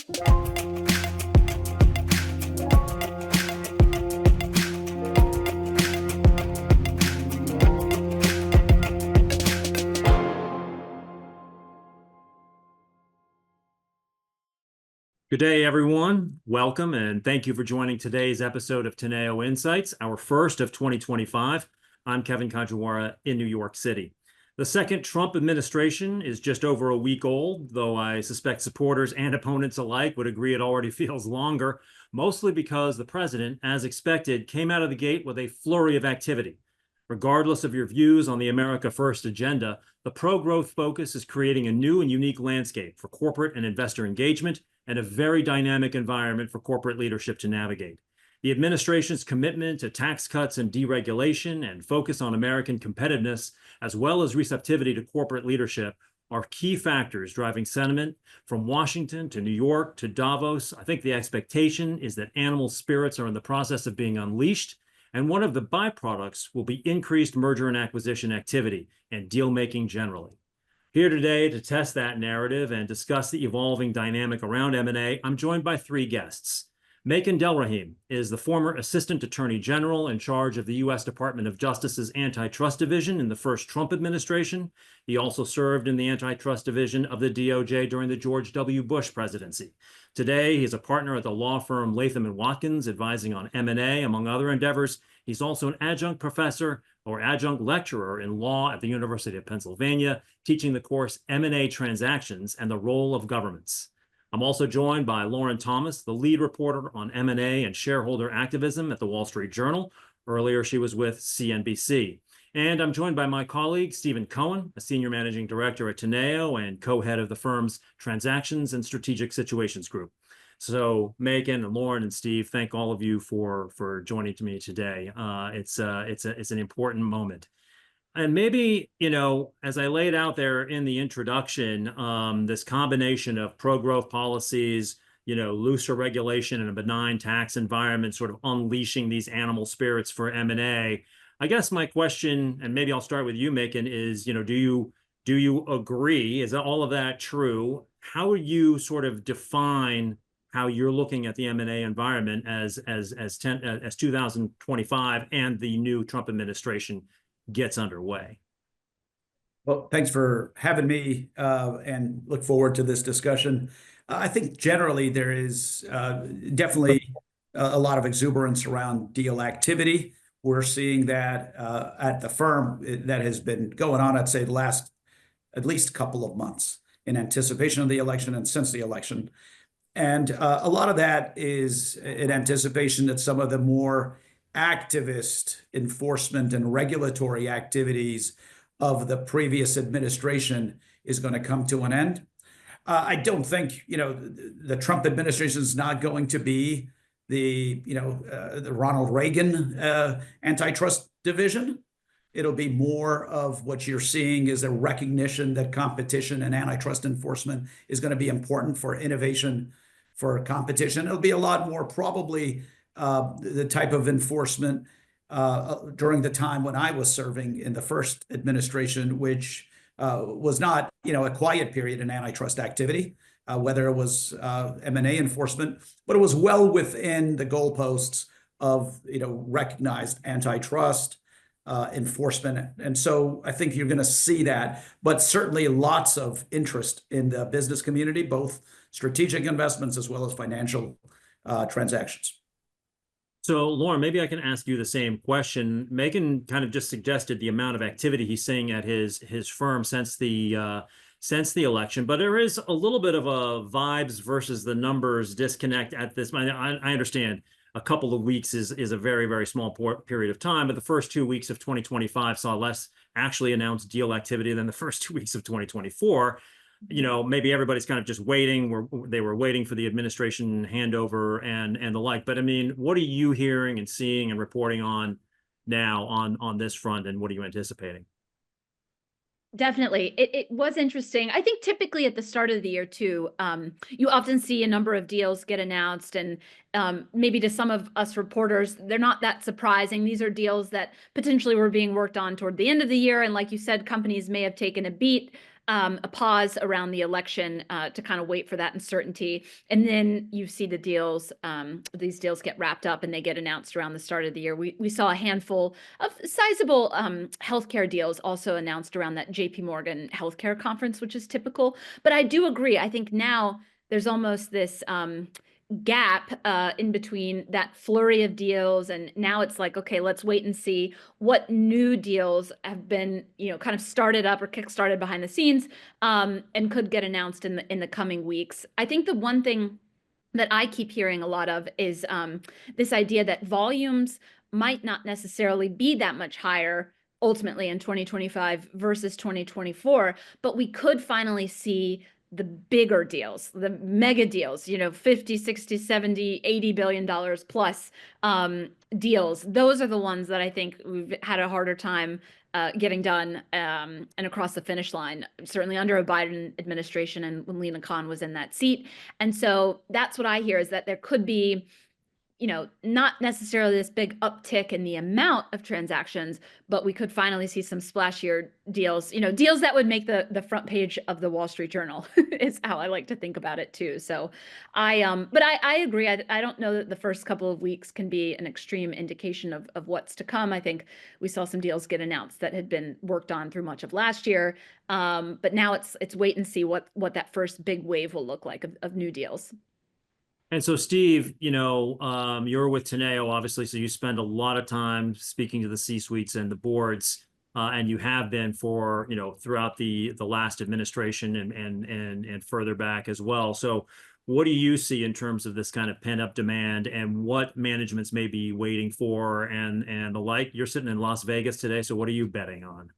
Good day, everyone. Welcome, and thank you for joining today's episode of Teneo Insights, our first of 2025. I'm Kevin Kajiwara in New York City. The second Trump administration is just over a week old, though I suspect supporters and opponents alike would agree it already feels longer, mostly because the president, as expected, came out of the gate with a flurry of activity. Regardless of your views on the America First agenda, the pro-growth focus is creating a new and unique landscape for corporate and investor engagement and a very dynamic environment for corporate leadership to navigate. The administration's commitment to tax cuts and deregulation and focus on American competitiveness, as well as receptivity to corporate leadership, are key factors driving sentiment from Washington to New York to Davos. I think the expectation is that animal spirits are in the process of being unleashed, and one of the byproducts will be increased merger and acquisition activity and deal-making generally. Here today to test that narrative and discuss the evolving dynamic around M&A, I'm joined by three guests. Makan Delrahim is the former Assistant Attorney General in charge of the U.S. Department of Justice's Antitrust Division in the first Trump administration. He also served in the Antitrust Division of the DOJ during the George W. Bush presidency. Today, he's a partner at the law firm Latham Watkins, advising on M&A, among other endeavors. He's also an adjunct professor or adjunct lecturer in law at the University of Pennsylvania, teaching the course M&A Transactions and the Role of Governments. I'm also joined by Lauren Thomas, the lead reporter on M&A and shareholder activism at the Wall Street Journal. Earlier, she was with CNBC. And I'm joined by my colleague, Stephen Cohen, a senior managing director at Teneo and co-head of the firm's Transactions and Strategic Situations Group. So Megan and Lauren and Steve, thank all of you for joining me today. It's an important moment. And maybe, as I laid out there in the introduction, this combination of pro-growth policies, looser regulation and a benign tax environment sort of unleashing these animal spirits for M&A. I guess my question, and maybe I'll start with you, Megan, is, do you agree? Is all of that true? How would you sort of define how you're looking at the M&A environment as 2025 and the new Trump administration gets underway? Well, thanks for having me and look forward to this discussion. I think generally there is definitely a lot of exuberance around deal activity. We're seeing that at the firm that has been going on, I'd say, the last at least couple of months in anticipation of the election and since the election. And a lot of that is in anticipation that some of the more activist enforcement and regulatory activities of the previous administration is going to come to an end. I don't think, the Trump administration is not going to be the Ronald Reagan antitrust division. It'll be more of what you're seeing is a recognition that competition and antitrust enforcement is going to be important for innovation, for competition. It'll be a lot more probably the type of enforcement during the time when I was serving in the first administration, which was not, a quiet period in antitrust activity, whether it was M&A enforcement, but it was well within the goalposts of, recognized antitrust enforcement. And so I think you're going to see that, but certainly lots of interest in the business community, both strategic investments as well as financial transactions. So, Lauren, maybe I can ask you the same question. Megan kind of just suggested the amount of activity he's seeing at his firm since the election, but there is a little bit of a vibes versus the numbers disconnect at this. I understand a couple of weeks is a very, very small period of time, but the first 2 weeks of 2025 saw less actually announced deal activity than the first 2 weeks of 2024. Maybe everybody's kind of just waiting. They were waiting for the administration handover and the like. But I mean, what are you hearing and seeing and reporting on now on this front, and what are you anticipating? Definitely. It was interesting. I think typically at the start of the year too, you often see a number of deals get announced, and maybe to some of us reporters, they're not that surprising. These are deals that potentially were being worked on toward the end of the year. And like you said, companies may have taken a beat a pause around the election to kind of wait for that uncertainty. And then you see these deals get wrapped up and they get announced around the start of the year. We saw a handful of sizable healthcare deals also announced around that JP Morgan healthcare conference, which is typical. But I do agree. I think now there's almost this gap in between that flurry of deals, and now it's like, okay, let's wait and see what new deals have been, kind of started up or kickstarted behind the scenes, and could get announced in the coming weeks. I think the one thing that I keep hearing a lot of is this idea that volumes might not necessarily be that much higher ultimately in 2025 versus 2024, but we could finally see the bigger deals, the mega deals, 50, 60, 70, $80 billion plus deals. Those are the ones that I think we've had a harder time getting done and across the finish line, certainly under a Biden administration and when Lina Khan was in that seat. And so that's what I hear, is that there could be, not necessarily this big uptick in the amount of transactions, but we could finally see some splashier deals, deals that would make the front page of the Wall Street Journal is how I like to think about it too. So but I agree. I don't know that the first couple of weeks can be an extreme indication of what's to come. I think we saw some deals get announced that had been worked on through much of last year. But now it's wait and see what that first big wave will look like of new deals. And so, Steve, you're with Teneo, obviously, so you spend a lot of time speaking to the C-suites and the boards, and you have been for, throughout the last administration and further back as well. So what do you see in terms of this kind of pent-up demand and what managements may be waiting for and the like? You're sitting in Las Vegas today, so what are you betting on?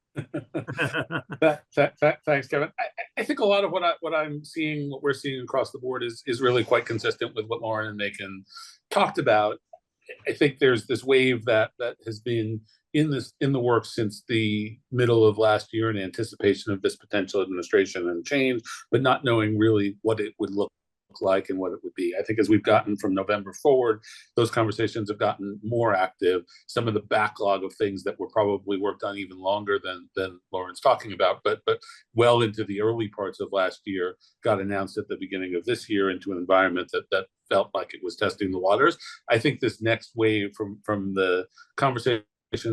Thanks, Kevin. I think a lot of what we're seeing across the board is really quite consistent with what Lauren and Macon talked about. I think there's this wave that has been in the works since the middle of last year in anticipation of this potential administration and change, but not knowing really what it would look like and what it would be. I think as we've gotten from November forward, those conversations have gotten more active. Some of the backlog of things that were probably worked on even longer than Lauren's talking about, but well into the early parts of last year, got announced at the beginning of this year into an environment that felt like it was testing the waters. I think this next wave from the conversations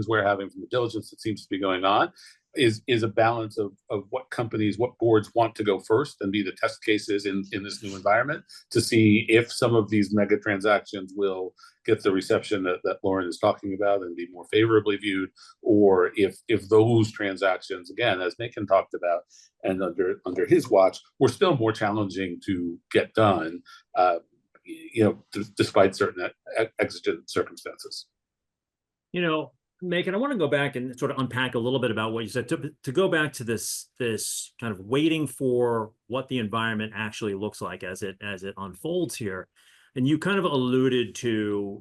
we're having, from the diligence that seems to be going on, is a balance of what boards want to go first and be the test cases in this new environment to see if some of these mega transactions will get the reception that Lauren is talking about and be more favorably viewed, or if those transactions, again, as Macon talked about, and under his watch, were still more challenging to get done, despite certain exigent circumstances. Macon, I want to go back and sort of unpack a little bit about what you said, to go back to this kind of waiting for what the environment actually looks like as it unfolds here. And you kind of alluded to,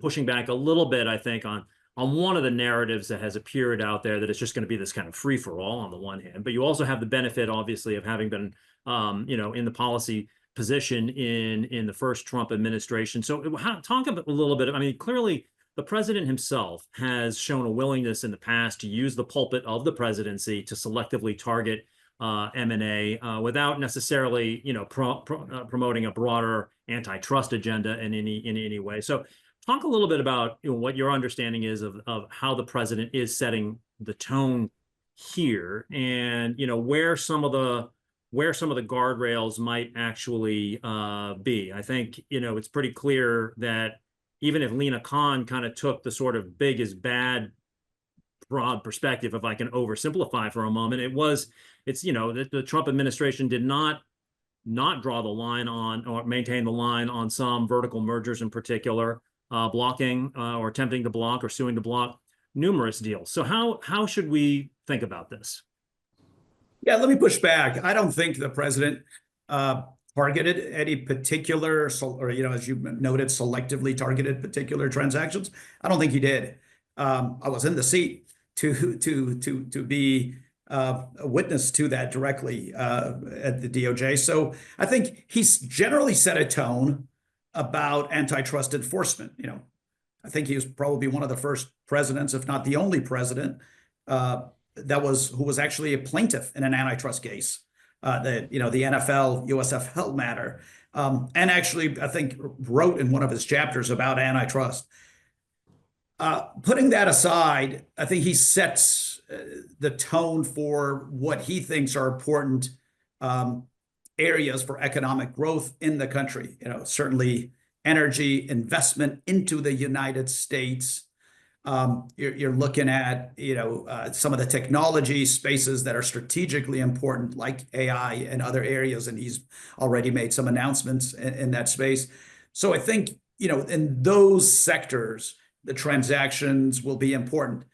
pushing back a little bit, I think, on one of the narratives that has appeared out there, that it's just going to be this kind of free for all on the one hand, but you also have the benefit, obviously, of having been, in the policy position in the first Trump administration. So talk a little bit. I mean, clearly, the president himself has shown a willingness in the past to use the pulpit of the presidency to selectively target M&A without necessarily, promoting a broader antitrust agenda in any way. So, talk a little bit about what your understanding is of how the president is setting the tone here, and where some of the guardrails might actually be. I think it's pretty clear that even if Lina Khan kind of took the sort of big is bad broad perspective, if I can oversimplify for a moment, the Trump administration did not draw the line on or maintain the line on some vertical mergers in particular, blocking or attempting to block or suing to block numerous deals. So how should we think about this? Yeah, let me push back. I don't think the president targeted any particular, or as you noted, selectively targeted particular transactions. I don't think he did. I was in the seat to be a witness to that directly at the DOJ. So I think he's generally set a tone about antitrust enforcement. I think he was probably one of the first presidents, if not the only president, who was actually a plaintiff in an antitrust case, the NFL USFL matter, and actually I think wrote in one of his chapters about antitrust. Putting that aside, I think he sets the tone for what he thinks are important areas for economic growth in the country. Certainly energy investment into the United States. You're looking at some of the technology spaces that are strategically important, like AI and other areas, and he's already made some announcements in that space. So I think in those sectors, the transactions will be important.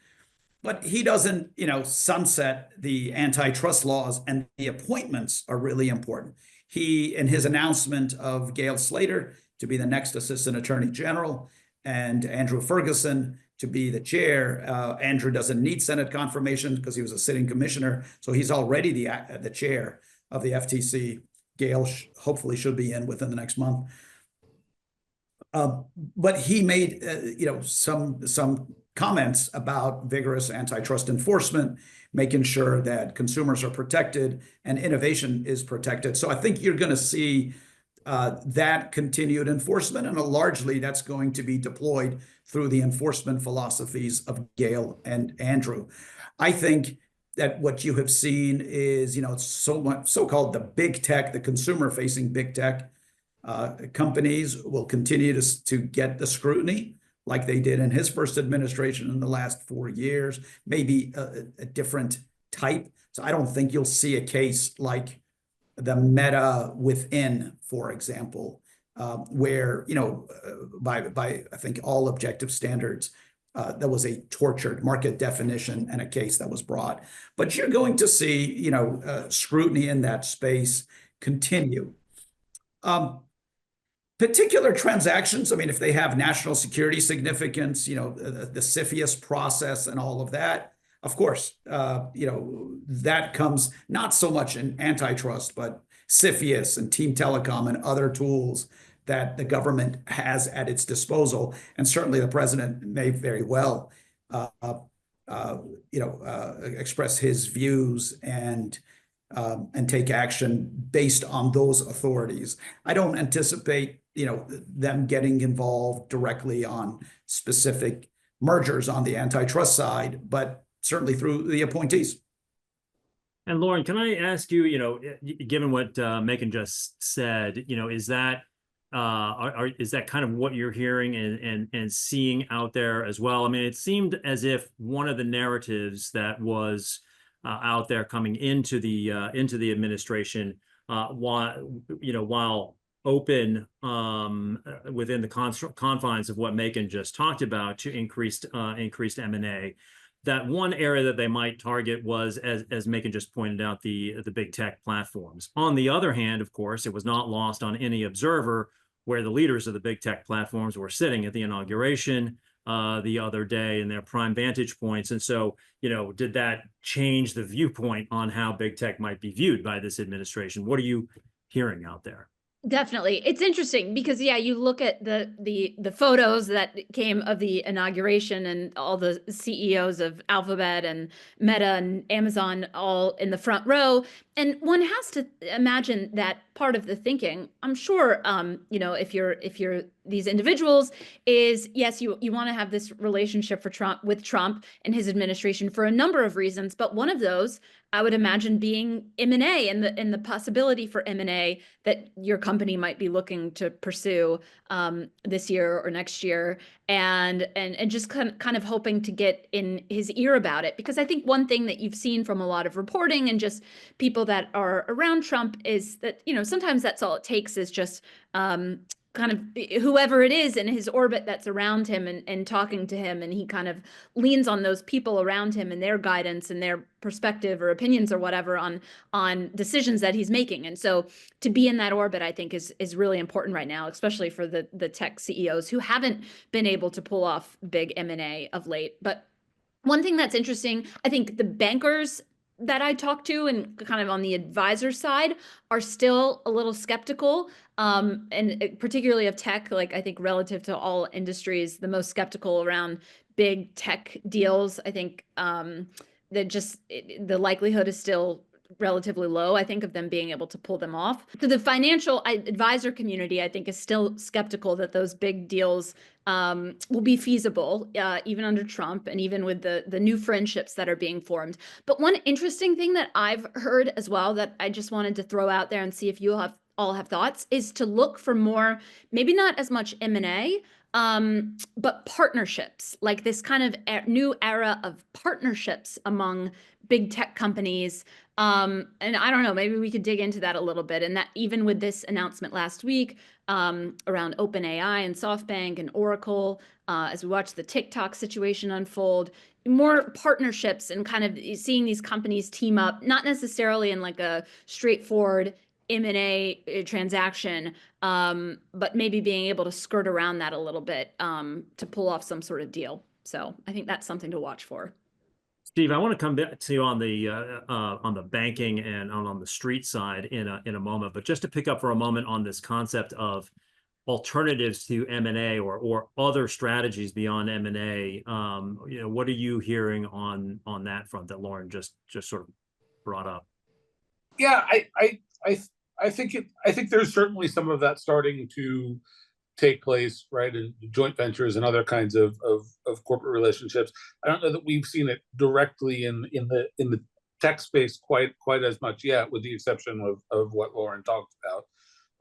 But he doesn't, sunset the antitrust laws, and the appointments are really important. He, in his announcement of Gail Slater to be the next Assistant Attorney General and Andrew Ferguson to be the chair, Andrew doesn't need Senate confirmation because he was a sitting commissioner, so he's already the chair of the FTC. Gail hopefully should be in within the next month. But he made some comments about vigorous antitrust enforcement, making sure that consumers are protected and innovation is protected. So I think you're going to see that continued enforcement, and largely that's going to be deployed through the enforcement philosophies of Gail and Andrew. I think that what you have seen is, so-called the big tech, the consumer-facing big tech companies will continue to get the scrutiny like they did in his first administration in the last 4 years, maybe a different type. So I don't think you'll see a case like the Meta within, for example, where, by I think all objective standards, there was a tortured market definition and a case that was brought. But you're going to see, scrutiny in that space continue. Particular transactions, I mean, if they have national security significance, the CFIUS process and all of that, of course, that comes not so much in antitrust, but CFIUS and Team Telecom and other tools that the government has at its disposal. And certainly the president may very well, express his views and take action based on those authorities. I don't anticipate them getting involved directly on specific mergers on the antitrust side, but certainly through the appointees. And Lauren, can I ask you, given what Makan just said, is that is that kind of what you're hearing and seeing out there as well? I mean, it seemed as if one of the narratives that was out there coming into the administration, while open within the confines of what Makan just talked about to increased M&A, that one area that they might target was, as Makan just pointed out, the big tech platforms. On the other hand, of course, it was not lost on any observer where the leaders of the big tech platforms were sitting at the inauguration the other day in their prime vantage points. And so, did that change the viewpoint on how big tech might be viewed by this administration? What are you hearing out there? Definitely. It's interesting because, yeah, you look at the photos that came of the inauguration and all the CEOs of Alphabet and Meta and Amazon all in the front row. And one has to imagine that part of the thinking, I'm sure, if you're these individuals, is yes, you want to have this relationship with Trump and his administration for a number of reasons, but one of those, I would imagine, being M&A and the possibility for M&A that your company might be looking to pursue this year or next year, and just kind of hoping to get in his ear about it. Because I think one thing that you've seen from a lot of reporting and just people that are around Trump is that, sometimes that's all it takes is just kind of whoever it is in his orbit that's around him and talking to him, and he kind of leans on those people around him and their guidance and their perspective or opinions or whatever on decisions that he's making. And so to be in that orbit, I think is really important right now, especially for the tech CEOs who haven't been able to pull off big M&A of late. But one thing that's interesting, I think the bankers that I talk to and kind of on the advisor side are still a little skeptical, and particularly of tech. Like, I think relative to all industries, the most skeptical around big tech deals. I think the likelihood is still relatively low, I think, of them being able to pull them off. So the financial advisor community, I think, is still skeptical that those big deals will be feasible, even under Trump and even with the new friendships that are being formed. But one interesting thing that I've heard as well that I just wanted to throw out there and see if you all have thoughts is to look for more, maybe not as much M&A, but partnerships, like this kind of new era of partnerships among big tech companies. And I don't know, maybe we could dig into that a little bit. And that even with this announcement last week around OpenAI and SoftBank and Oracle, as we watch the TikTok situation unfold, more partnerships and kind of seeing these companies team up, not necessarily in like a straightforward M&A transaction, but maybe being able to skirt around that a little bit to pull off some sort of deal. So I think that's something to watch for. Steve, I want to come back to you on the banking and on the street side in a moment, but just to pick up for a moment on this concept of alternatives to M&A or other strategies beyond M&A. What are you hearing on that front that Lauren just sort of brought up? Yeah, I think there's certainly some of that starting to take place, right, in joint ventures and other kinds of corporate relationships. I don't know that we've seen it directly in the tech space quite as much yet, with the exception of what Lauren talked about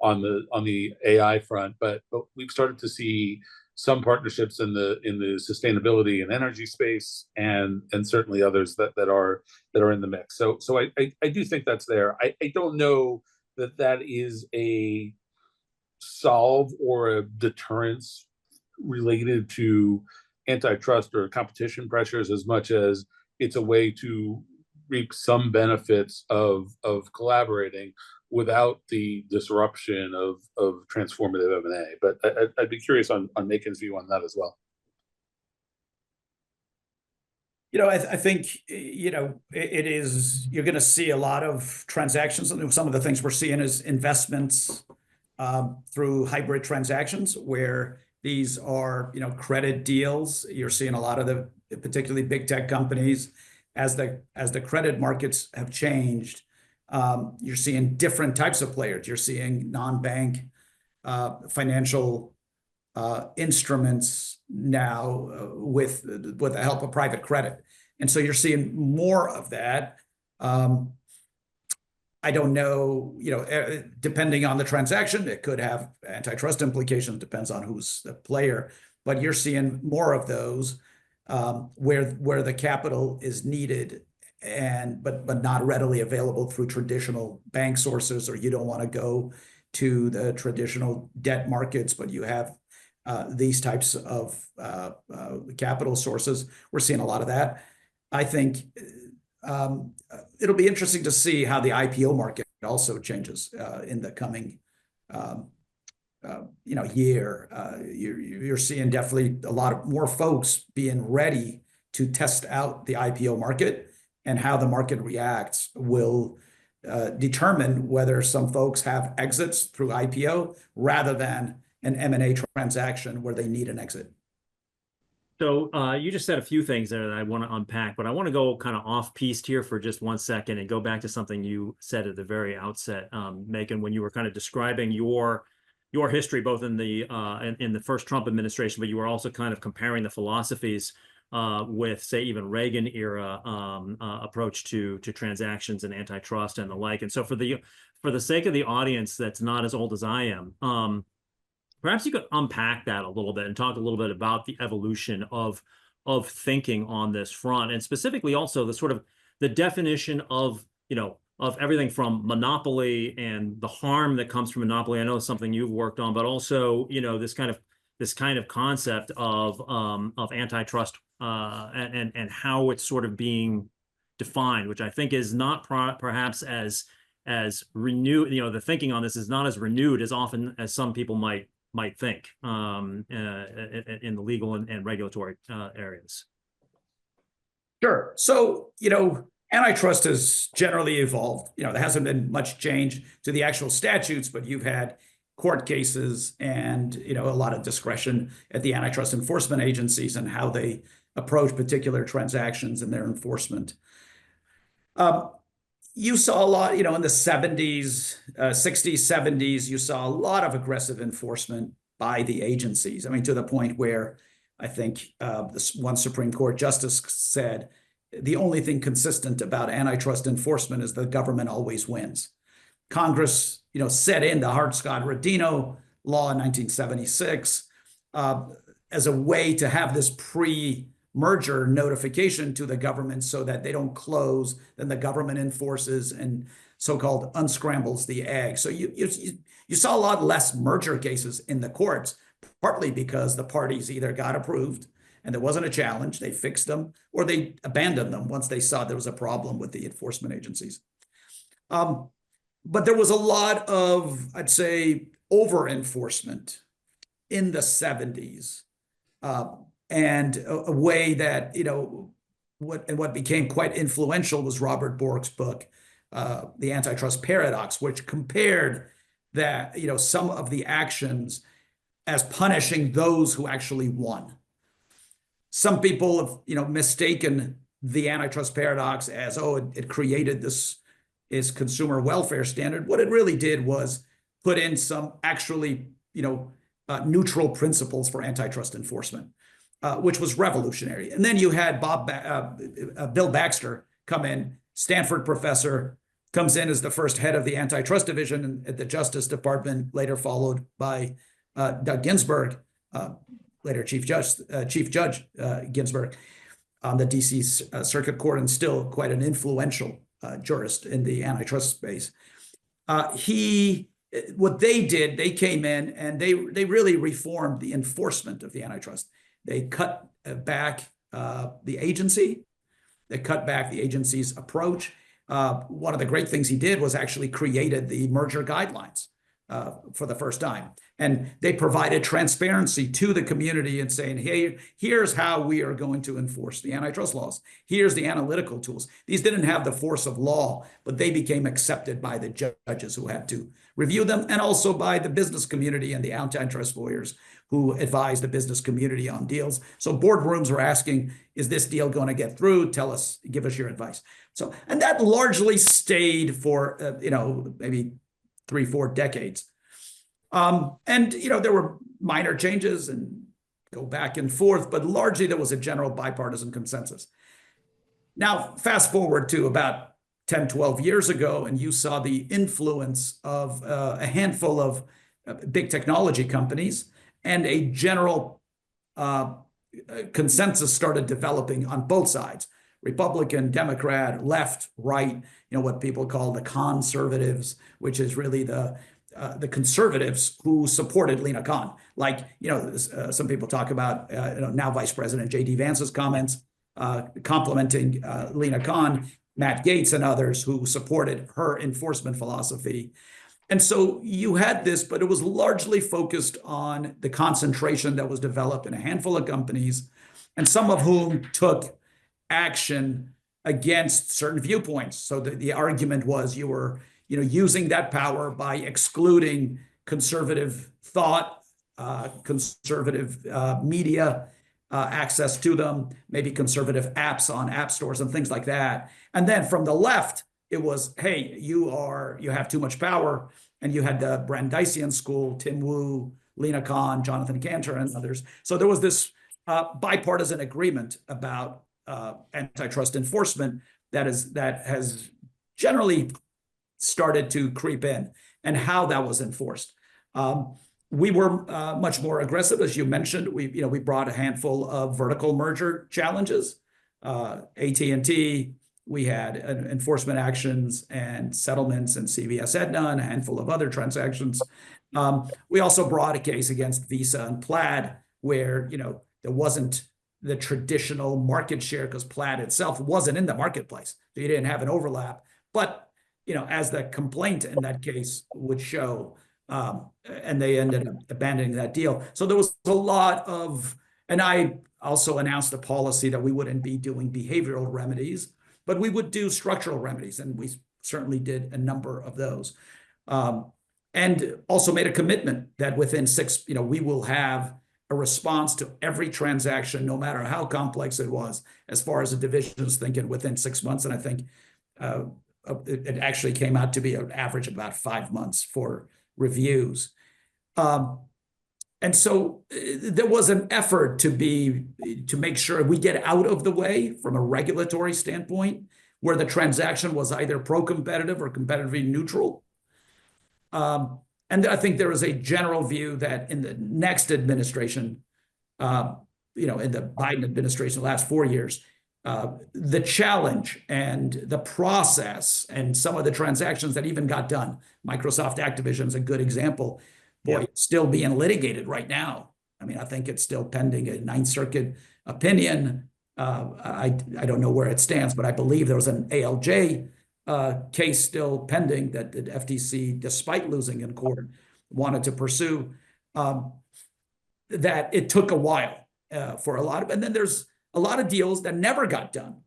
on the AI front. But we've started to see some partnerships in the sustainability and energy space, and certainly others that are in the mix. So I do think that's there. I don't know that is a solve or a deterrence related to antitrust or competition pressures, as much as it's a way to reap some benefits of collaborating without the disruption of transformative M&A. But I'd be curious on Makan's view on that as well. I think, it is, you're going to see a lot of transactions. Some of the things we're seeing is investments through hybrid transactions, where these are, credit deals. You're seeing a lot of the particularly big tech companies, as the credit markets have changed. You're seeing different types of players. You're seeing non-bank financial instruments now with the help of private credit. And so you're seeing more of that. I don't know, depending on the transaction, it could have antitrust implications, depends on who's the player, but you're seeing more of those where the capital is needed but not readily available through traditional bank sources, or you don't want to go to the traditional debt markets, but you have these types of capital sources. We're seeing a lot of that. I think it'll be interesting to see how the IPO market also changes in the coming year. You're seeing definitely a lot of more folks being ready to test out the IPO market, and how the market reacts will determine whether some folks have exits through IPO rather than an M&A transaction where they need an exit. So you just said a few things there that I want to unpack, but I want to go kind of off-piste here for just 1 second and go back to something you said at the very outset, Makan, when you were kind of describing your history, both in the first Trump administration, but you were also kind of comparing the philosophies with, say, even Reagan era approach to transactions and antitrust and the like. And so for the sake of the audience that's not as old as I am, perhaps you could unpack that a little bit and talk a little bit about the evolution of thinking on this front, and specifically also the sort of the definition of everything from monopoly and the harm that comes from monopoly. I know it's something you've worked on, but also this kind of concept of antitrust and how it's sort of being defined, which I think is not perhaps as renewed. The thinking on this is not as renewed as often as some people might think in the legal and regulatory areas. Sure. So, antitrust has generally evolved. There hasn't been much change to the actual statutes, but you've had court cases and, a lot of discretion at the antitrust enforcement agencies and how they approach particular transactions and their enforcement. You saw a lot, in the 70s, 60s, 70s, you saw a lot of aggressive enforcement by the agencies. I mean, to the point where I think this one Supreme Court justice said, the only thing consistent about antitrust enforcement is the government always wins. Congress, set in the Hart-Scott-Rodino law in 1976 as a way to have this pre-merger notification to the government so that they don't close, then the government enforces and so-called unscrambles the egg. So you saw a lot less merger cases in the courts, partly because the parties either got approved and there wasn't a challenge, they fixed them, or they abandoned them once they saw there was a problem with the enforcement agencies. But there was a lot of, I'd say, over-enforcement in the 70s, and a way that, what became quite influential was Robert Bork's book, The Antitrust Paradox, which compared that, some of the actions as punishing those who actually won. Some people have, mistaken the antitrust paradox as, it created this consumer welfare standard. What it really did was put in some actually, neutral principles for antitrust enforcement, which was revolutionary. And then you had Bill Baxter come in, Stanford professor, comes in as the first head of the antitrust division at the Justice Department, later followed by Doug Ginsburg, later Chief Judge Ginsburg on the DC Circuit Court, and still quite an influential jurist in the antitrust space. What they did, they came in and they really reformed the enforcement of the antitrust. They cut back the agency. They cut back the agency's approach. One of the great things he did was actually created the merger guidelines for the first time. And they provided transparency to the community and saying, hey, here's how we are going to enforce the antitrust laws. Here's the analytical tools. These didn't have the force of law, but they became accepted by the judges who had to review them, and also by the business community and the antitrust lawyers who advise the business community on deals. So boardrooms were asking, is this deal going to get through? Tell us, give us your advice. So, and that largely stayed for, maybe 3-4 decades. And, there were minor changes and go back and forth, but largely there was a general bipartisan consensus. Now, fast forward to about 10, 12 years ago, and you saw the influence of a handful of big technology companies, and a general consensus started developing on both sides, Republican, Democrat, left, right, what people call the conservatives, which is really the conservatives who supported Lina Khan. Like, some people talk about, now Vice President J.D. Vance's comments complimenting Lina Khan, Matt Gaetz and others who supported her enforcement philosophy. And so you had this, but it was largely focused on the concentration that was developed in a handful of companies, and some of whom took action against certain viewpoints. So the argument was you were using that power by excluding conservative thought, conservative media, access to them, maybe conservative apps on app stores and things like that. And then from the left, it was, hey, you have too much power. And you had the Brandeisian school, Tim Wu, Lina Khan, Jonathan Cantor, and others. So there was this bipartisan agreement about antitrust enforcement that has generally started to creep in, and how that was enforced. We were much more aggressive, as you mentioned. We brought a handful of vertical merger challenges. AT&T, we had enforcement actions and settlements in CVS Aetna and a handful of other transactions. We also brought a case against Visa and Plaid, where there wasn't the traditional market share because Plaid itself wasn't in the marketplace, so you didn't have an overlap. But as the complaint in that case would show, and they ended up abandoning that deal. So there was a lot of, and I also announced a policy that we wouldn't be doing behavioral remedies, but we would do structural remedies, and we certainly did a number of those. And also made a commitment that within we will have a response to every transaction, no matter how complex it was, as far as the division is thinking, within 6 months. And I think It actually came out to be an average of about 5 months for reviews. And so there was an effort to make sure we get out of the way from a regulatory standpoint, where the transaction was either pro-competitive or competitively neutral. And I think there is a general view that in the next administration, in the Biden administration, the last 4 years, the challenge and the process and some of the transactions that even got done, Microsoft Activision is a good example. Boy, it's still being litigated right now. I mean, I think it's still pending a Ninth Circuit opinion. I don't know where it stands, but I believe there was an ALJ case still pending that the FTC, despite losing in court, wanted to pursue. That it took a while for a lot of, and then there's a lot of deals that never got done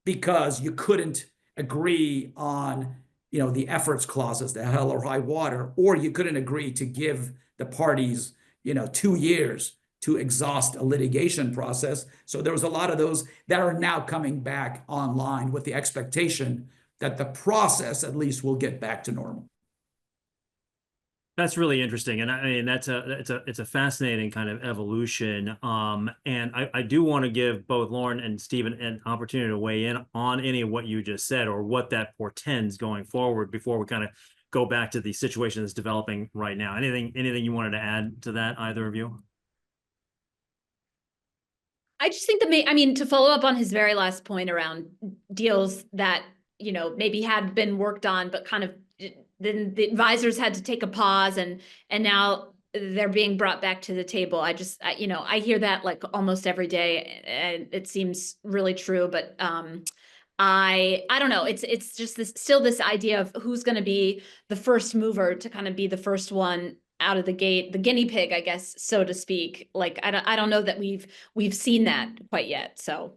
because you couldn't agree on, the efforts clauses, the hell or high water, or you couldn't agree to give the parties, 2 years to exhaust a litigation process. So there was a lot of those that are now coming back online with the expectation that the process at least will get back to normal. That's really interesting, and I mean it's a fascinating kind of evolution. And I do want to give both Lauren and Stephen an opportunity to weigh in on any of what you just said or what that portends going forward before we kind of go back to the situation that's developing right now. Anything you wanted to add to that, either of you? I just think to follow up on his very last point around deals that, maybe had been worked on, but kind of then the advisors had to take a pause and now they're being brought back to the table. I hear that like almost every day, and it seems really true, but I don't know. It's just this idea of who's going to be the first mover to kind of be the first one out of the gate, the guinea pig, I guess, so to speak. Like, I don't know that we've seen that quite yet. So.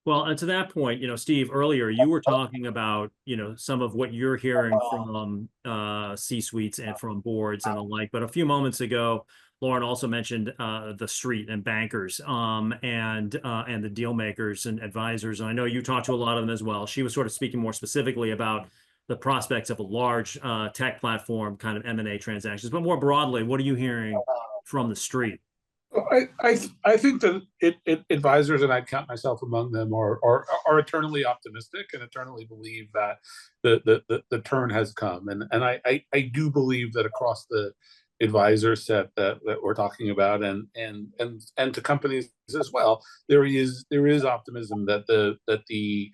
Well, and to that point, Steve, earlier you were talking about, some of what you're hearing from C-suites and from boards and the like. But a few moments ago, Lauren also mentioned the street and bankers and the deal makers and advisors. And I know you talked to a lot of them as well. She was sort of speaking more specifically about the prospects of a large tech platform kind of M&A transactions. But more broadly, what are you hearing from the street? I think that advisors, and I'd count myself among them, are eternally optimistic and eternally believe that the turn has come. And I do believe that across the advisor set that we're talking about and to companies as well, there is optimism that the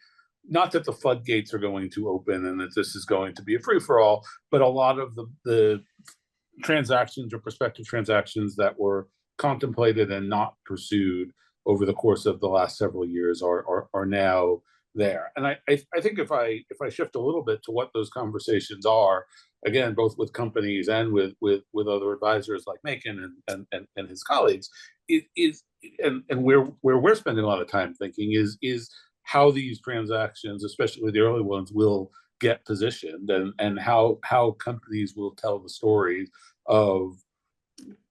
not that the floodgates are going to open and that this is going to be a free-for-all, but a lot of the transactions or prospective transactions that were contemplated and not pursued over the course of the last several years are now there. And I think if I shift a little bit to what those conversations are, again, both with companies and with other advisors like Makan and his colleagues, it is and where we're spending a lot of time thinking is how these transactions, especially the early ones, will get positioned and how companies will tell the stories of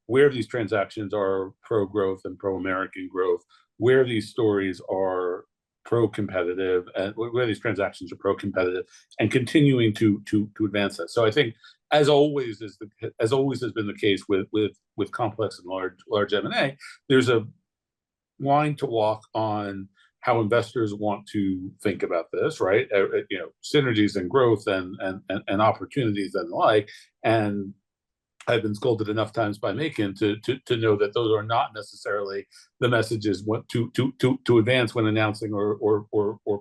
where these transactions are pro-growth and pro-American growth, where these stories are pro-competitive, and where these transactions are pro-competitive, and continuing to advance that. So I think, as always has been the case with complex and large M&A, there's a line to walk on how investors want to think about this, right? Synergies and growth and opportunities and the like. And I've been scolded enough times by Makan to know that those are not necessarily the messages to advance when announcing or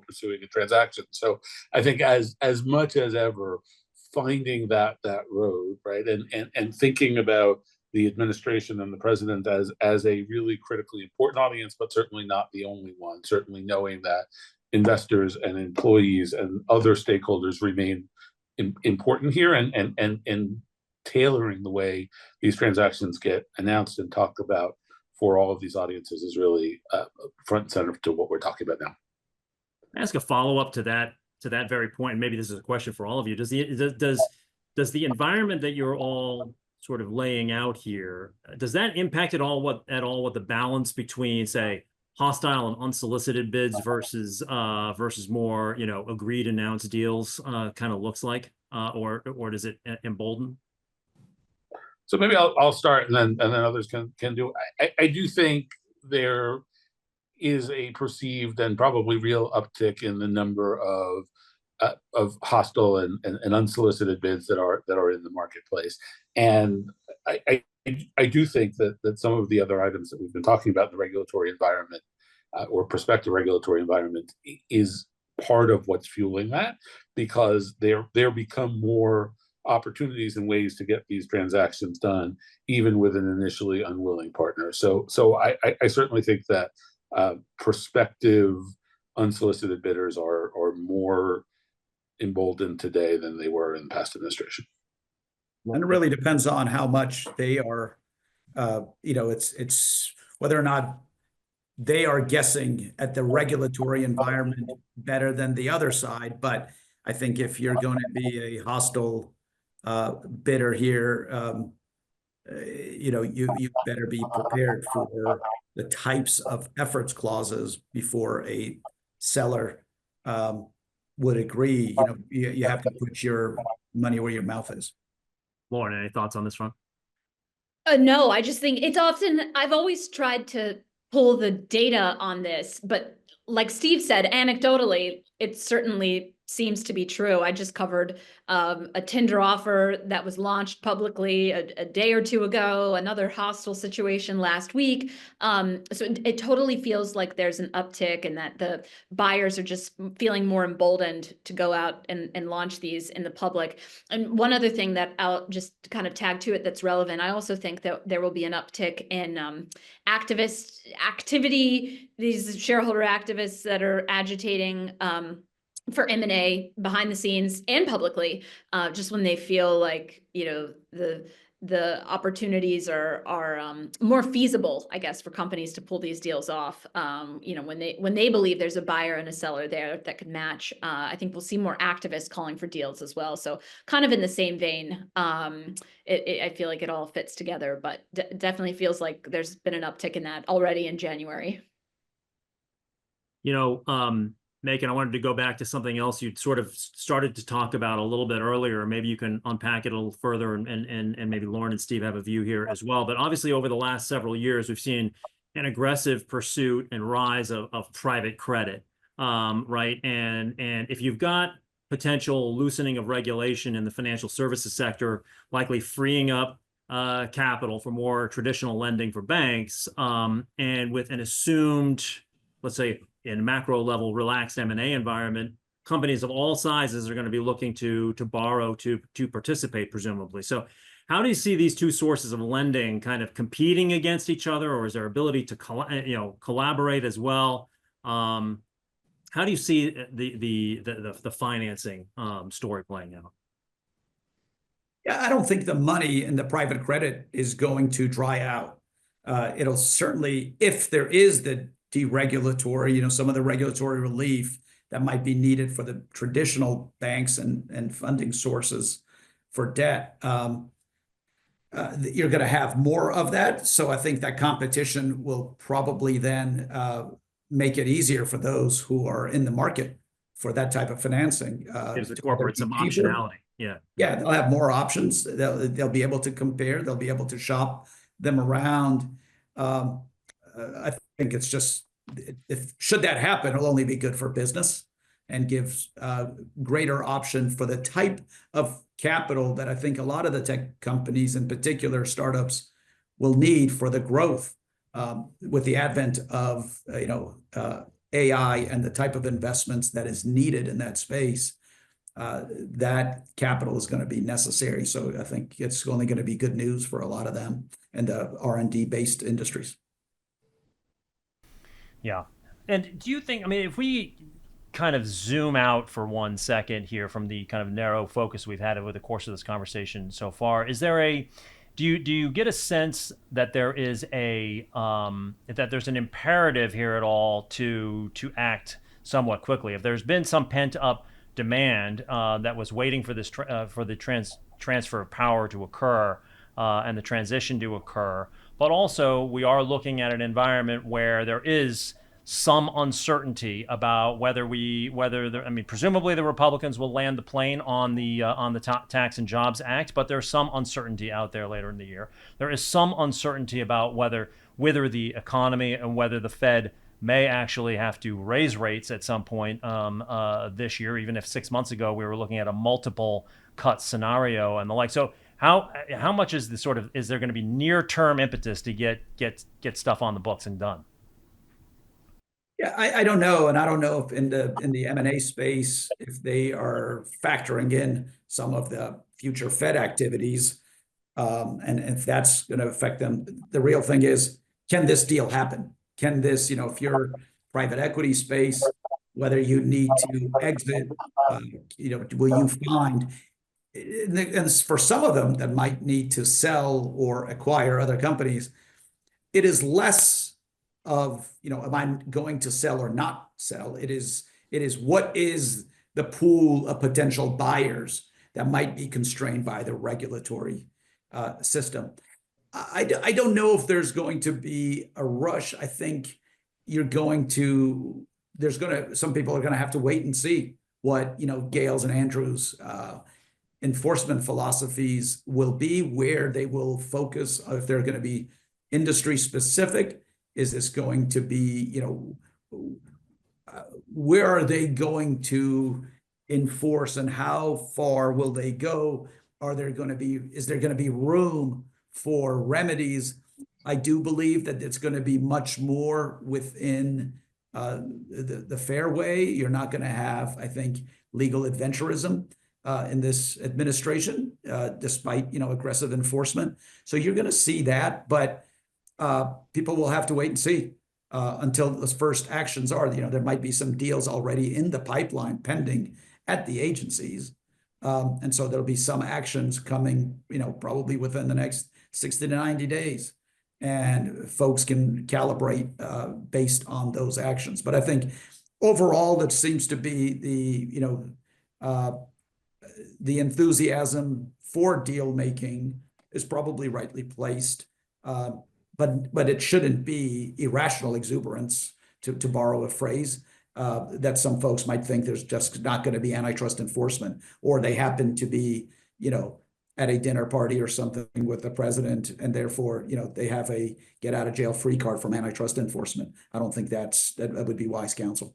pursuing a transaction. So I think as much as ever, finding that road, right, and thinking about the administration and the president as a really critically important audience, but certainly not the only one. Certainly knowing that investors and employees and other stakeholders remain important here, and tailoring the way these transactions get announced and talked about for all of these audiences is really front and center to what we're talking about now. Ask a follow-up to that very point, and maybe this is a question for all of you. Does the environment that you're all sort of laying out here, does that impact at all what the balance between, say, hostile and unsolicited bids versus more, agreed announced deals kind of looks like, or does it embolden? So maybe I'll start, and then others can do. I do think there is a perceived and probably real uptick in the number of hostile and unsolicited bids that are in the marketplace, and I do think that some of the other items that we've been talking about in the regulatory environment or prospective regulatory environment is part of what's fueling that, because there become more opportunities and ways to get these transactions done, even with an initially unwilling partner. So I certainly think that prospective unsolicited bidders are more emboldened today than they were in past administration. And it really depends on how much they are, it's whether or not they are guessing at the regulatory environment better than the other side. But I think if you're going to be a hostile bidder here, you better be prepared for the types of efforts clauses before a seller would agree. You have to put your money where your mouth is. Lauren, any thoughts on this front? No, I just think it's often, I've always tried to pull the data on this, but like Steve said, anecdotally, it certainly seems to be true. I just covered a tender offer that was launched publicly a day or two ago, another hostile situation last week. So it totally feels like there's an uptick and that the buyers are just feeling more emboldened to go out and launch these in the public. And one other thing that I'll just kind of tag to it that's relevant, I also think that there will be an uptick in activist activity, these shareholder activists that are agitating for M&A behind the scenes and publicly, just when they feel like, the opportunities are more feasible, I guess, for companies to pull these deals off. When they believe there's a buyer and a seller there that could match, I think we'll see more activists calling for deals as well. So kind of in the same vein, I feel like it all fits together, but definitely feels like there's been an uptick in that already in January. Makan, I wanted to go back to something else you'd sort of started to talk about a little bit earlier. Maybe you can unpack it a little further, and maybe Lauren and Steve have a view here as well. But obviously, over the last several years, we've seen an aggressive pursuit and rise of private credit, right? And if you've got potential loosening of regulation in the financial services sector, likely freeing up capital for more traditional lending for banks, and with an assumed, let's say, in macro level, relaxed M&A environment, companies of all sizes are going to be looking to borrow to participate, presumably. So how do you see these two sources of lending kind of competing against each other, or is there ability to collaborate as well? How do you see the financing story playing out? Yeah, I don't think the money in the private credit is going to dry out. It'll certainly, if there is the deregulatory, some of the regulatory relief that might be needed for the traditional banks and funding sources for debt, you're going to have more of that. So I think that competition will probably then make it easier for those who are in the market for that type of financing. Gives the corporate some optionality. Yeah, they'll have more options. They'll be able to compare. They'll be able to shop them around. I think it's just, should that happen, it'll only be good for business and gives greater option for the type of capital that I think a lot of the tech companies, in particular startups, will need for the growth with the advent of AI and the type of investments that is needed in that space. That capital is going to be necessary. So I think it's only going to be good news for a lot of them and the R&D based industries. Yeah. And do you think, if we kind of zoom out for 1 second here from the kind of narrow focus we've had over the course of this conversation so far, do you get a sense that there is that there's an imperative here at all to act somewhat quickly? If there's been some pent up demand that was waiting for this for the transfer of power to occur and the transition to occur, but also we are looking at an environment where there is some uncertainty about presumably the Republicans will land the plane on the Tax and Jobs Act, but there's some uncertainty out there later in the year. There is some uncertainty about whether the economy and whether the Fed may actually have to raise rates at some point this year, even if 6 months ago we were looking at a multiple cut scenario and the like. So how much is there going to be near-term impetus to get stuff on the books and done? Yeah, I don't know, and I don't know if in the M&A space, if they are factoring in some of the future Fed activities, and if that's going to affect them. The real thing is, can this deal happen? Can this, if you're private equity space, whether you need to exit, will you find, and for some of them that might need to sell or acquire other companies, it is less of, am I going to sell or not sell? It is what is the pool of potential buyers that might be constrained by the regulatory system. I don't know if there's going to be a rush. I think some people are going to have to wait and see what, Gales and Andrews' enforcement philosophies will be, where they will focus, if they're going to be industry specific. Is this going to be, where are they going to enforce and how far will they go? Is there going to be room for remedies? I do believe that it's going to be much more within the fairway. You're not going to have, I think, legal adventurism in this administration, despite, aggressive enforcement. So you're going to see that, but people will have to wait and see until those first actions are. There might be some deals already in the pipeline pending at the agencies, and so there'll be some actions coming, probably within the next 60 to 90 days, and folks can calibrate based on those actions. But I think overall, that seems to be the enthusiasm for deal making is probably rightly placed. But it shouldn't be irrational exuberance, to borrow a phrase, that some folks might think there's just not going to be antitrust enforcement, or they happen to be, at a dinner party or something with the president, and therefore, they have a get out of jail free card from antitrust enforcement. I don't think that would be wise counsel.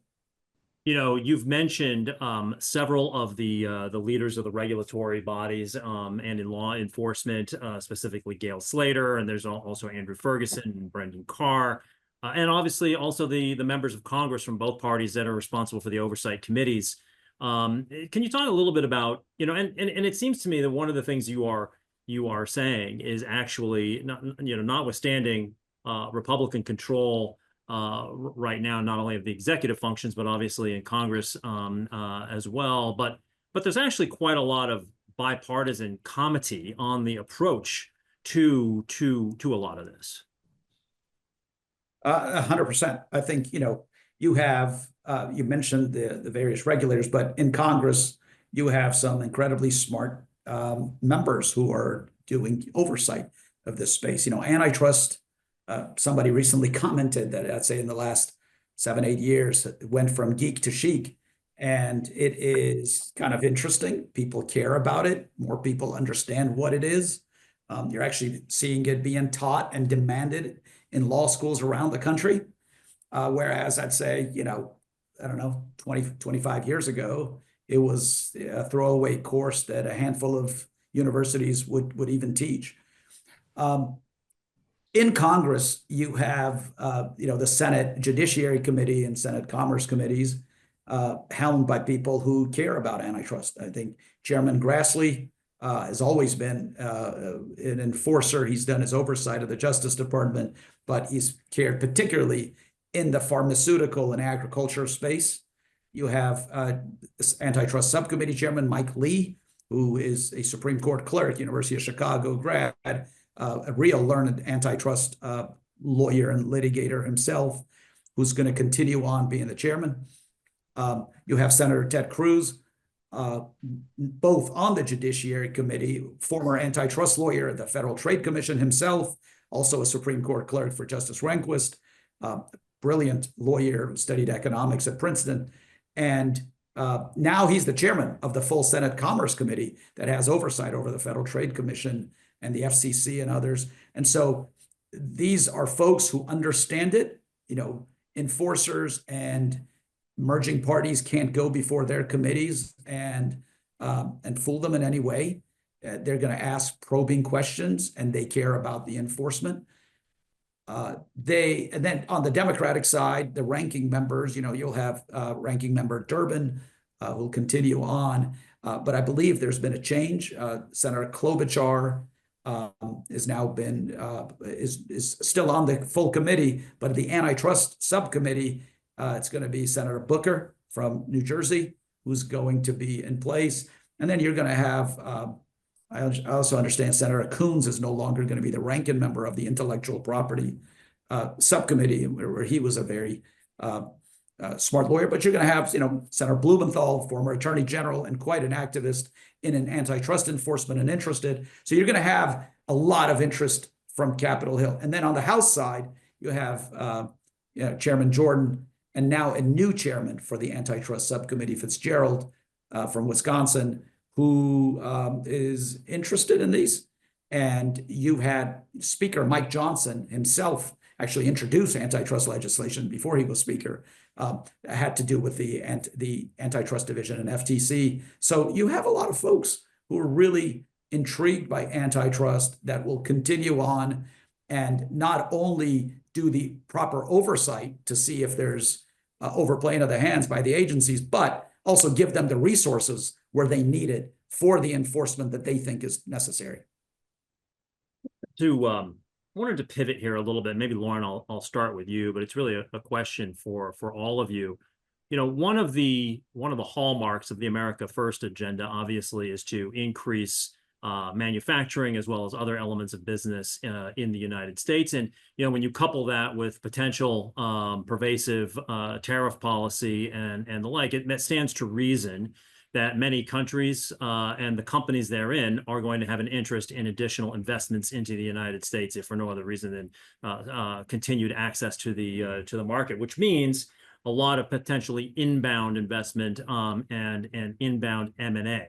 You've mentioned several of the leaders of the regulatory bodies and in law enforcement, specifically Gail Slater, and there's also Andrew Ferguson and Brendan Carr, and obviously also the members of Congress from both parties that are responsible for the oversight committees. Can you talk a little bit about, and it seems to me that one of the things you are saying is actually notwithstanding Republican control right now, not only of the executive functions, but obviously in Congress as well. But there's actually quite a lot of bipartisan comity on the approach to a lot of this. 100%. I think, you have, you mentioned the various regulators, but in Congress, you have some incredibly smart members who are doing oversight of this space. Antitrust, somebody recently commented that I'd say in the last 7-8 years, it went from geek to chic. And it is kind of interesting. People care about it. More people understand what it is. You're actually seeing it being taught and demanded in law schools around the country. Whereas I'd say, 25 years ago, it was a throwaway course that a handful of universities would even teach. In Congress, you have, the Senate Judiciary Committee and Senate Commerce Committees helmed by people who care about antitrust. I think Chairman Grassley has always been an enforcer. He's done his oversight of the Justice Department, but he's cared particularly in the pharmaceutical and agriculture space. You have Antitrust Subcommittee Chairman Mike Lee, who is a Supreme Court clerk, University of Chicago grad, a real learned antitrust lawyer and litigator himself, who's going to continue on being the chairman. You have Senator Ted Cruz, both on the Judiciary Committee, former antitrust lawyer at the Federal Trade Commission himself, also a Supreme Court clerk for Justice Rehnquist, brilliant lawyer who studied economics at Princeton. And now he's the chairman of the full Senate Commerce Committee that has oversight over the Federal Trade Commission and the FCC and others. And so these are folks who understand it. Enforcers and merging parties can't go before their committees and fool them in any way. They're going to ask probing questions, and they care about the enforcement. And then on the Democratic side, the ranking members, you'll have ranking member Durbin who'll continue on. But I believe there's been a change. Senator Klobuchar is now been is still on the full committee, but the antitrust subcommittee, it's going to be Senator Booker from New Jersey who's going to be in place. And then you're going to have, I also understand Senator Coons is no longer going to be the ranking member of the intellectual property subcommittee, where he was a very smart lawyer. But you're going to have, Senator Blumenthal, former attorney general and quite an activist in an antitrust enforcement and interested. So you're going to have a lot of interest from Capitol Hill. And then on the House side, you have Chairman Jordan, and now a new chairman for the antitrust subcommittee, Fitzgerald from Wisconsin, who is interested in these. And you had Speaker Mike Johnson himself actually introduce antitrust legislation before he was Speaker. Had to do with the antitrust division and FTC. So you have a lot of folks who are really intrigued by antitrust that will continue on and not only do the proper oversight to see if there's overplaying of the hands by the agencies, but also give them the resources where they need it for the enforcement that they think is necessary. Wanted to pivot here a little bit. Maybe Lauren, I'll start with you, but it's really a question for all of you. One of the hallmarks of the America First agenda, obviously, is to increase manufacturing as well as other elements of business in the United States. And when you couple that with potential pervasive tariff policy and the like, it stands to reason that many countries and the companies therein are going to have an interest in additional investments into the United States, if for no other reason than continued access to the market, which means a lot of potentially inbound investment and inbound M&A.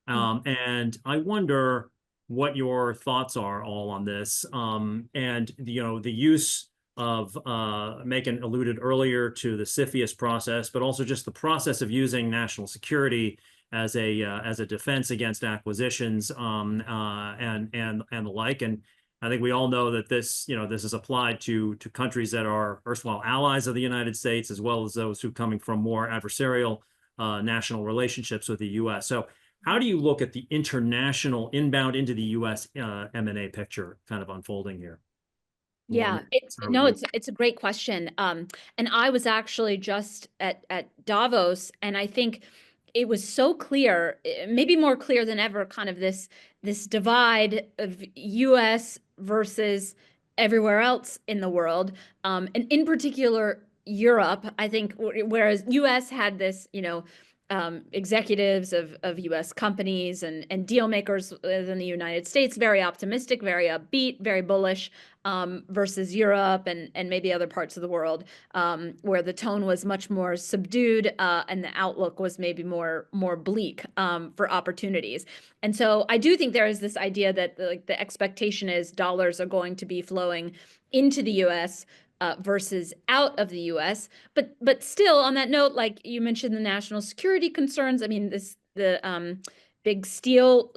And I wonder what your thoughts are all on this. And the use of Makan alluded earlier to the CFIUS process, but also just the process of using national security as a defense against acquisitions and the like. And I think we all know that this is applied to countries that are erstwhile allies of the United States, as well as those who coming from more adversarial national relationships with the U.S. So how do you look at the international inbound into the U.S. M&A picture kind of unfolding here? Yeah, it's a great question. And I was actually just at Davos, and I think it was so clear, maybe more clear than ever, kind of this divide of U.S. versus everywhere else in the world, and in particular Europe. I think whereas U.S. had this, executives of U.S. companies and deal makers in the United States, very optimistic, very upbeat, very bullish, versus Europe and maybe other parts of the world, where the tone was much more subdued and the outlook was maybe more bleak for opportunities. And so I do think there is this idea that the expectation is dollars are going to be flowing into the U.S. Versus out of the U.S. But still, on that note, like you mentioned, the national security concerns. I mean, the big steel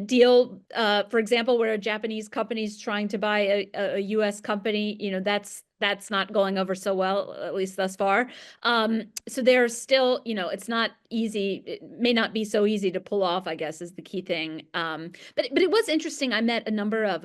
deal, for example, where a Japanese company is trying to buy a U.S. company. That's not going over so well, at least thus far. So there's still, it's not easy. It may not be so easy to pull off, I guess, is the key thing. But it was interesting. I met a number of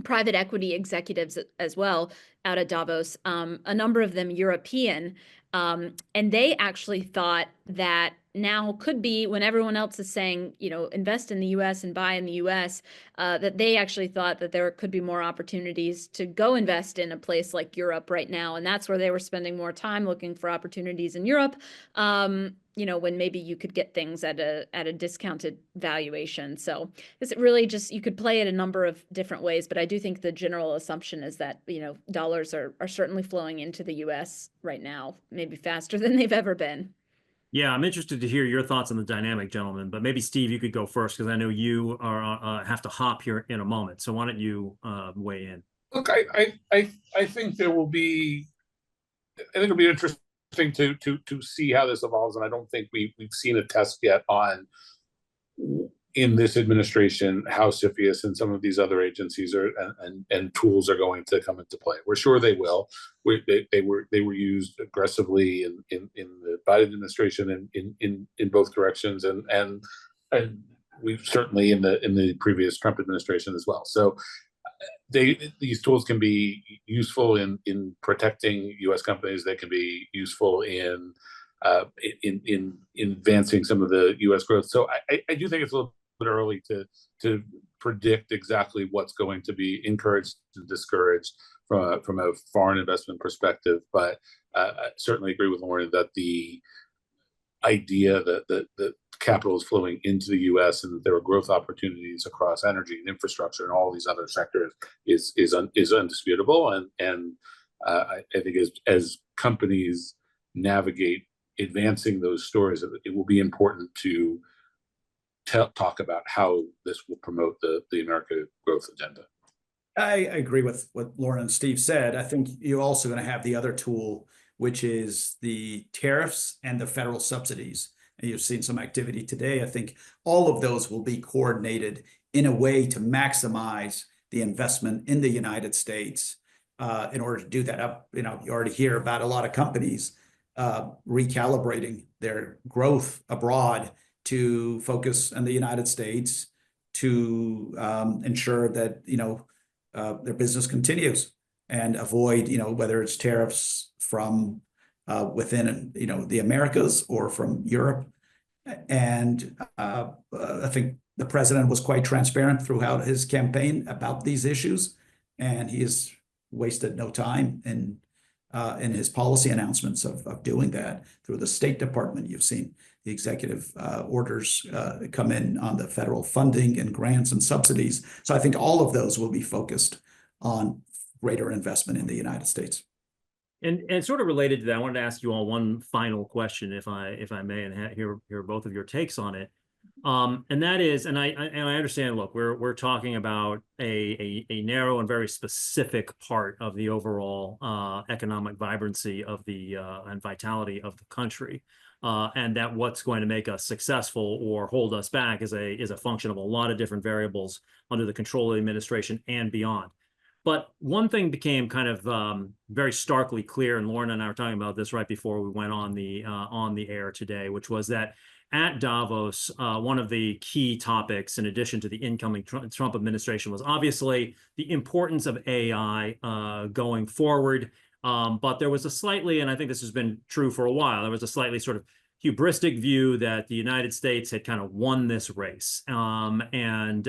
private equity executives as well out of Davos, a number of them European, and they actually thought that now could be when everyone else is saying, invest in the US and buy in the US, that they actually thought that there could be more opportunities to go invest in a place like Europe right now. And that's where they were spending more time looking for opportunities in Europe, when maybe you could get things at a discounted valuation. So it's really just, you could play it a number of different ways, but I do think the general assumption is that, dollars are certainly flowing into the US right now, maybe faster than they've ever been. Yeah, I'm interested to hear your thoughts on the dynamic, gentlemen. But maybe Steve, you could go first because I know you are have to hop here in a moment. So why don't you weigh in? Look, I think there will be. I think it'll be interesting to see how this evolves, and I don't think we've seen a test yet on in this administration how CFIUS and some of these other agencies are and tools are going to come into play. We're sure they will. They were used aggressively in the Biden administration and in both directions, and we've certainly in the previous Trump administration as well. So these tools can be useful in protecting U.S. companies. They can be useful in advancing some of the U.S. growth. So I do think it's a little bit early to predict exactly what's going to be encouraged and discouraged from a foreign investment perspective. But I certainly agree with Lauren that the idea that capital is flowing into the U.S. and that there are growth opportunities across energy and infrastructure and all these other sectors is undisputable. And I think as companies navigate advancing those stories, it will be important to talk about how this will promote the America growth agenda. I agree with what Lauren and Steve said. I think you're also going to have the other tool, which is the tariffs and the federal subsidies. And you've seen some activity today. I think all of those will be coordinated in a way to maximize the investment in the United States. In order to do that, you already hear about a lot of companies recalibrating their growth abroad to focus on the United States to ensure that their business continues and avoid whether it's tariffs from within the Americas or from Europe. And I think the president was quite transparent throughout his campaign about these issues, and he has wasted no time in his policy announcements of doing that. Through the State Department, you've seen the executive orders come in on the federal funding and grants and subsidies. So I think all of those will be focused on greater investment in the United States. And sort of related to that, I wanted to ask you all one final question, if I may, and hear both of your takes on it. And that is, and I understand. Look, we're talking about a narrow and very specific part of the overall economic vibrancy of and vitality of the country, and that what's going to make us successful or hold us back is a function of a lot of different variables under the control of the administration and beyond. But one thing became kind of very starkly clear, and Lauren and I were talking about this right before we went on the air today, which was that at Davos, one of the key topics, in addition to the incoming Trump administration, was obviously the importance of AI going forward. But there was a slightly, and I think this has been true for a while, there was a slightly sort of hubristic view that the United States had kind of won this race, and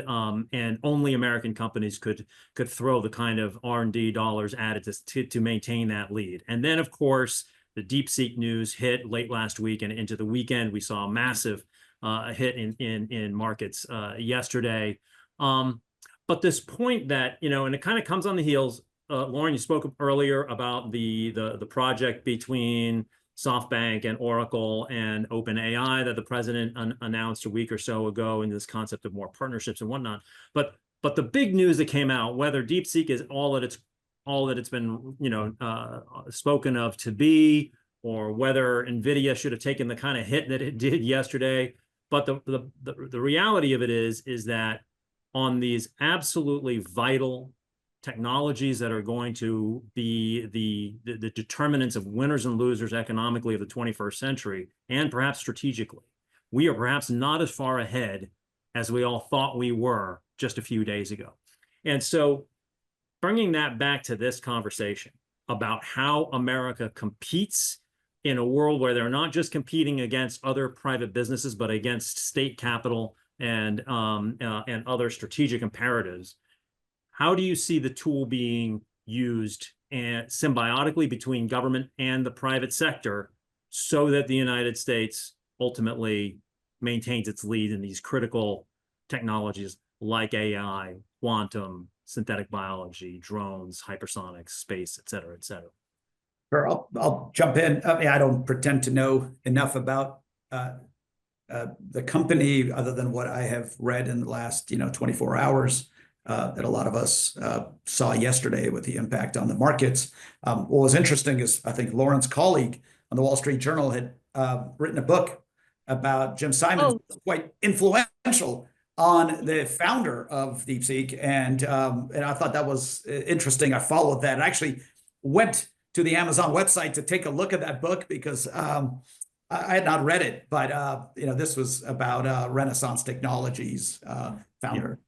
only American companies could throw the kind of R&D dollars at it to maintain that lead. And then, of course, the DeepSeek news hit late last week, and into the weekend, we saw a massive hit in markets yesterday. But this point that, and it kind of comes on the heels, Lauren, you spoke earlier about the project between SoftBank and Oracle and OpenAI that the president announced a week or so ago, in this concept of more partnerships and whatnot. But the big news that came out, whether DeepSeek is all that it's been spoken of to be, or whether NVIDIA should have taken the kind of hit that it did yesterday, but the reality of it is that on these absolutely vital technologies that are going to be the determinants of winners and losers economically of the 21st century, and perhaps strategically, we are perhaps not as far ahead as we all thought we were just a few days ago. And so bringing that back to this conversation about how America competes in a world where they're not just competing against other private businesses, but against state capital and other strategic imperatives. How do you see the tool being used and symbiotically between government and the private sector so that the United States ultimately maintains its lead in these critical technologies like AI, quantum, synthetic biology, drones, hypersonics, space, et cetera, et cetera? Sure, I'll jump in. I mean, I don't pretend to know enough about the company other than what I have read in the last 24 hours that a lot of us saw yesterday with the impact on the markets. What was interesting is I think Lauren's colleague on the Wall Street Journal had written a book about Jim Simons, who was quite influential on the founder of DeepSeek, and I thought that was interesting. I followed that. I actually went to the Amazon website to take a look at that book because I had not read it, but this was about Renaissance Technologies founder,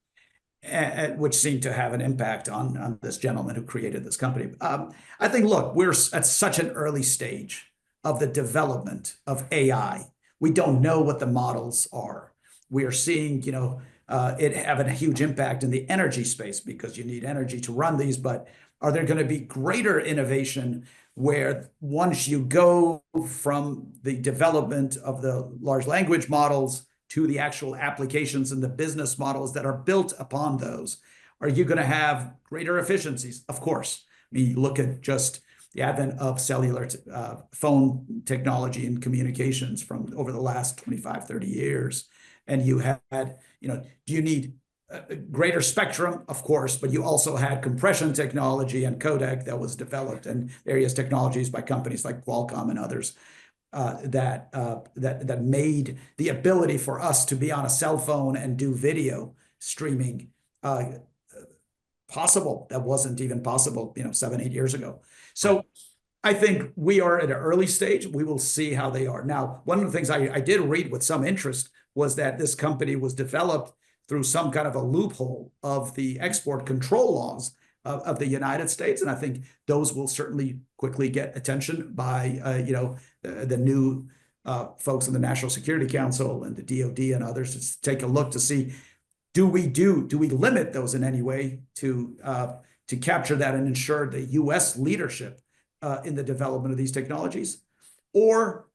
which seemed to have an impact on this gentleman who created this company. I think, look, we're at such an early stage of the development of AI. We don't know what the models are. We are seeing, it having a huge impact in the energy space because you need energy to run these, but are there going to be greater innovation where once you go from the development of the large language models to the actual applications and the business models that are built upon those, are you going to have greater efficiencies? Of course. I mean, look at just the advent of cellular phone technology and communications from over the last 25, 30 years. And you had, do you need greater spectrum? Of course, but you also had compression technology and codec that was developed and various technologies by companies like Qualcomm and others that made the ability for us to be on a cell phone and do video streaming possible. That wasn't even possible, 7, 8 years ago. So I think we are at an early stage. We will see how they are. Now, one of the things I did read with some interest was that this company was developed through some kind of a loophole of the export control laws of the United States. And I think those will certainly quickly get attention by, the new folks in the National Security Council and the DOD and others to take a look to see, do we limit those in any way to capture that and ensure the U.S. leadership in the development of these technologies? Or,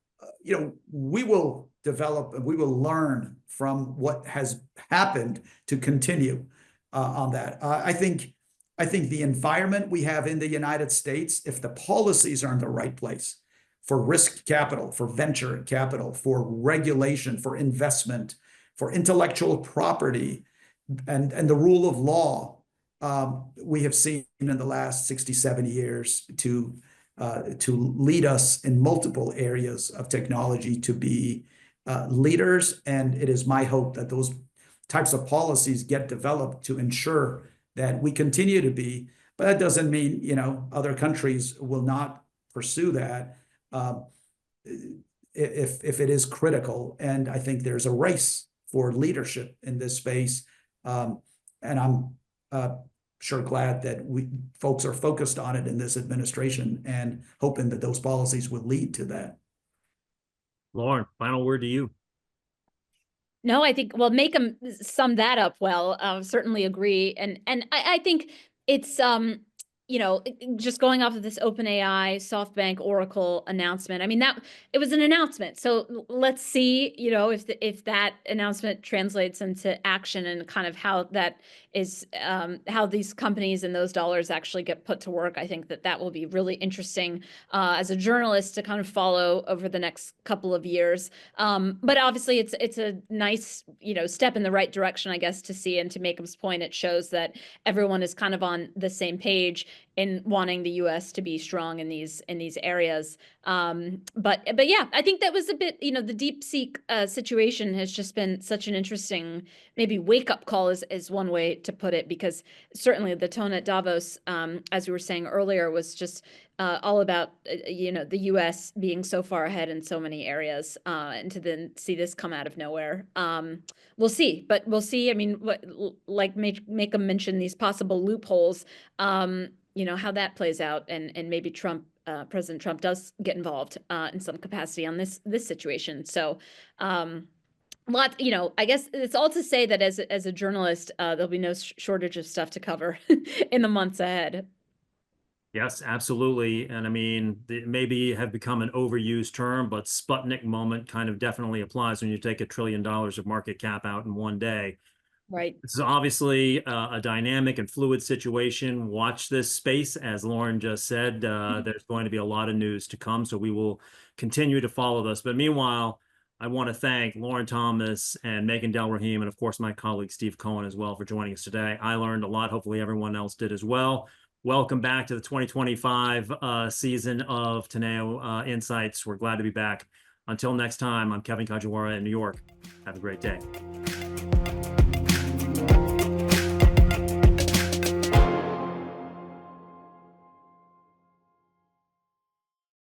we will develop and we will learn from what has happened to continue on that. I think the environment we have in the United States, if the policies are in the right place for risk capital, for venture capital, for regulation, for investment, for intellectual property, and the rule of law, we have seen in the last 67 years to lead us in multiple areas of technology to be leaders. And it is my hope that those types of policies get developed to ensure that we continue to be, but that doesn't mean, other countries will not pursue that if it is critical. And I think there's a race for leadership in this space. And I'm sure glad that folks are focused on it in this administration and hoping that those policies will lead to that. Lauren, final word to you. No, I think, well, Malcolm summed that up well. Certainly agree. And I think it's, just going off of this OpenAI, SoftBank, Oracle announcement. I mean, it was an announcement. So let's see, if that announcement translates into action and kind of how that is, how these companies and those dollars actually get put to work. I think that will be really interesting as a journalist to kind of follow over the next couple of years. But obviously it's a nice, step in the right direction, I guess, to see. And to Malcolm's point, it shows that everyone is kind of on the same page in wanting the U.S. to be strong in these areas. But yeah, I think that was a bit, the DeepSeek situation has just been such an interesting, maybe wake up call is one way to put it, because certainly the tone at Davos, as we were saying earlier, was just all about, the U.S. being so far ahead in so many areas, and to then see this come out of nowhere. We'll see, but we'll see. I mean, like Malcolm mentioned, these possible loopholes, how that plays out, and maybe Trump President Trump does get involved in some capacity on this situation. So, I guess it's all to say that as a journalist, there'll be no shortage of stuff to cover in the months ahead. Yes, absolutely. And I mean, it maybe have become an overused term, but Sputnik moment kind of definitely applies when you take $1 trillion of market cap out in one day. Right. This is obviously a dynamic and fluid situation. Watch this space. As Lauren just said, there's going to be a lot of news to come, so we will continue to follow this. But meanwhile, I want to thank Lauren Thomas and Makan Delrahim, and of course, my colleague Steve Cohen as well for joining us today. I learned a lot. Hopefully everyone else did as well. Welcome back to the 2025 season of Teneo Insights. We're glad to be back. Until next time, I'm Kevin Kajiwara in New York. Have a great day.